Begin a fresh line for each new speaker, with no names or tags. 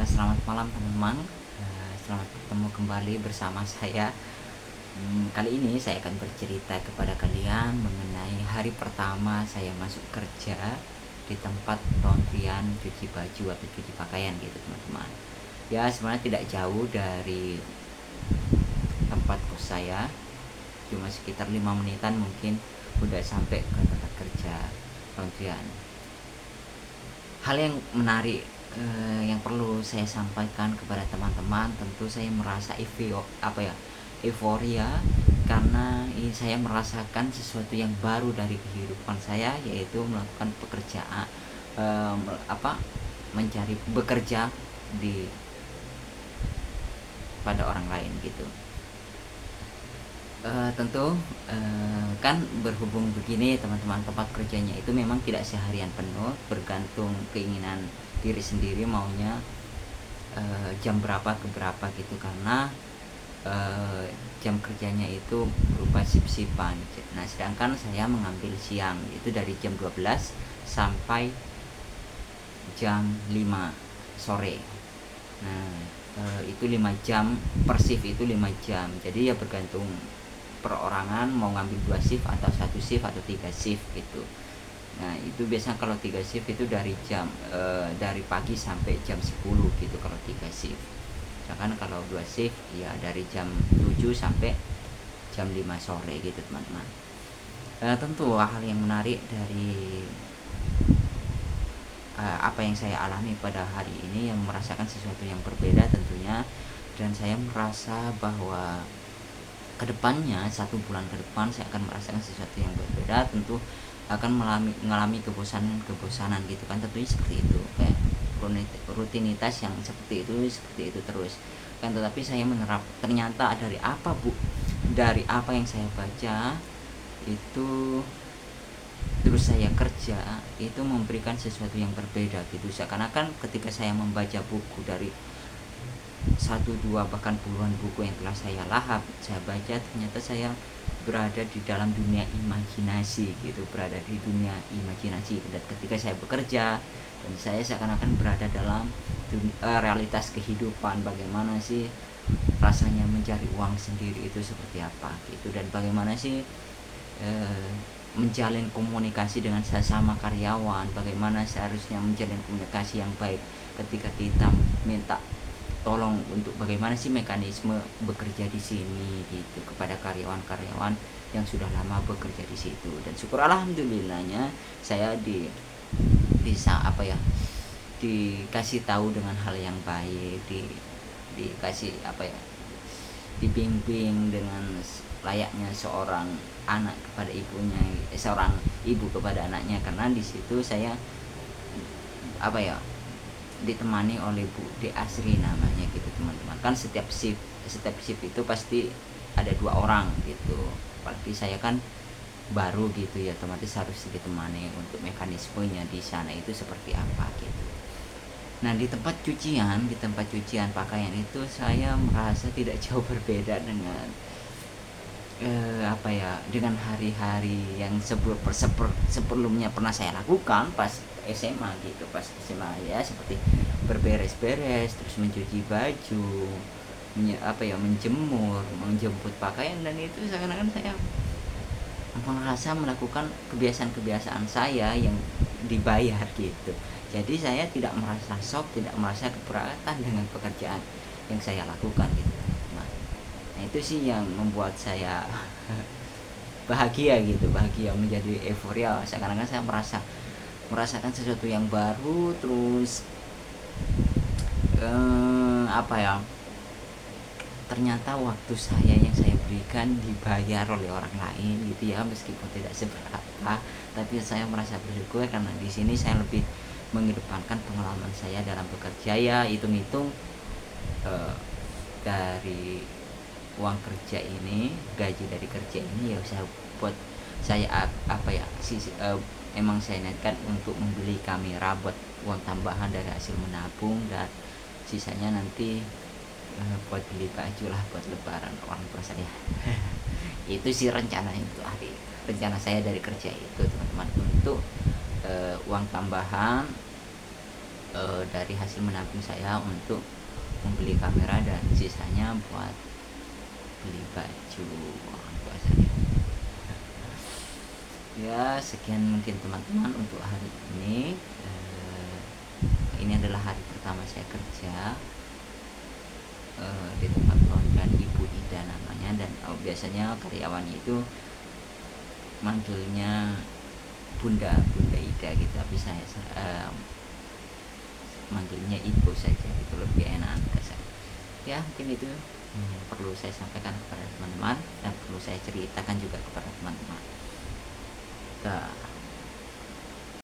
Selamat malam teman-teman. Selamat bertemu kembali bersama saya. Kali ini saya akan bercerita kepada kalian mengenai hari pertama saya masuk kerja di tempat laundryan cuci baju atau cuci pakaian gitu teman-teman. Ya sebenarnya tidak jauh dari tempat kos saya, cuma sekitar 5 menitan mungkin udah sampai ke tempat kerja laundryan. Hal yang menarik yang perlu saya sampaikan kepada teman-teman, tentu saya merasa euforia karena saya merasakan sesuatu yang baru dari kehidupan saya, yaitu melakukan pekerjaan mencari bekerja di pada orang lain gitu. Tentu kan berhubung begini teman-teman, tempat kerjanya itu memang tidak seharian penuh, bergantung keinginan diri sendiri maunya jam berapa ke berapa gitu, karena jam kerjanya itu berupa shift-shiftan. Nah sedangkan saya mengambil siang, itu dari jam 12 sampai jam 5 sore. Nah itu 5 jam per shift, itu 5 jam, jadi ya bergantung perorangan mau ngambil 2 shift atau 1 shift atau 3 shift gitu. Nah itu biasanya kalau 3 shift itu dari pagi sampai jam 10 gitu kalau 3 shift. Sedangkan kalau 2 shift ya dari jam 7 sampai jam 5 sore gitu teman-teman. Tentu hal yang menarik dari apa yang saya alami pada hari ini, yang merasakan sesuatu yang berbeda tentunya, dan saya merasa bahwa kedepannya 1 bulan ke depan saya akan merasakan sesuatu yang berbeda, tentu akan mengalami kebosanan gitu kan, tentunya seperti itu, kayak rutinitas yang seperti itu terus kan. Tetapi saya ternyata dari apa yang saya baca itu, terus saya kerja, itu memberikan sesuatu yang berbeda gitu. Seakan-akan ketika saya membaca buku dari 1, 2 bahkan puluhan buku yang telah saya lahap, saya baca, ternyata saya berada di dalam dunia imajinasi gitu, dan ketika saya bekerja, dan saya seakan-akan berada dalam realitas kehidupan, bagaimana sih rasanya mencari uang sendiri itu seperti apa gitu, dan bagaimana sih menjalin komunikasi dengan sesama karyawan, bagaimana seharusnya menjalin komunikasi yang baik ketika kita minta tolong untuk bagaimana sih mekanisme bekerja di sini gitu kepada karyawan-karyawan yang sudah lama bekerja di situ. Dan syukur alhamdulillahnya saya dikasih tahu dengan hal yang baik, dikasih dibimbing dengan layaknya seorang anak kepada ibunya, seorang ibu kepada anaknya, karena di situ saya ditemani oleh Bu De Asri namanya gitu teman-teman. Kan setiap shift itu pasti ada 2 orang gitu, apalagi saya kan baru gitu ya, otomatis harus ditemani untuk mekanismenya di sana itu seperti apa gitu. Nah di tempat cucian pakaian itu saya merasa tidak jauh berbeda dengan dengan hari-hari yang sebelumnya pernah saya lakukan pas SMA gitu. Pas SMA ya seperti berberes-beres, terus mencuci baju, menjemur, menjemput pakaian, dan itu seakan-akan saya merasa melakukan kebiasaan-kebiasaan saya yang dibayar gitu. Jadi saya tidak merasa shock, tidak merasa keberatan dengan pekerjaan yang saya lakukan gitu. Nah itu sih yang membuat saya bahagia, menjadi euforia, seakan-akan saya merasakan sesuatu yang baru. Terus ternyata waktu yang saya berikan dibayar oleh orang lain gitu ya, meskipun tidak seberapa, tapi saya merasa bersyukur karena di sini saya lebih mengedepankan pengalaman saya dalam bekerja. Ya hitung-hitung dari uang kerja ini, gaji dari kerja ini ya saya buat saya emang saya niatkan untuk membeli kamera buat uang tambahan dari hasil menabung, dan sisanya nanti buat beli baju lah buat lebaran orang tua saya. Itu sih rencana saya dari kerja itu teman-teman, untuk uang tambahan dari hasil menabung saya untuk membeli kamera dan sisanya buat beli baju puasanya. Ya sekian mungkin teman-teman untuk hari ini. Ini adalah hari pertama saya kerja di tempat laundry Ibu Ida namanya, dan biasanya karyawannya itu manggilnya Bunda Ida gitu, tapi saya manggilnya Ibu saja, itu lebih enak ke saya. Ya mungkin itu perlu saya sampaikan kepada teman-teman dan perlu saya ceritakan juga kepada teman-teman.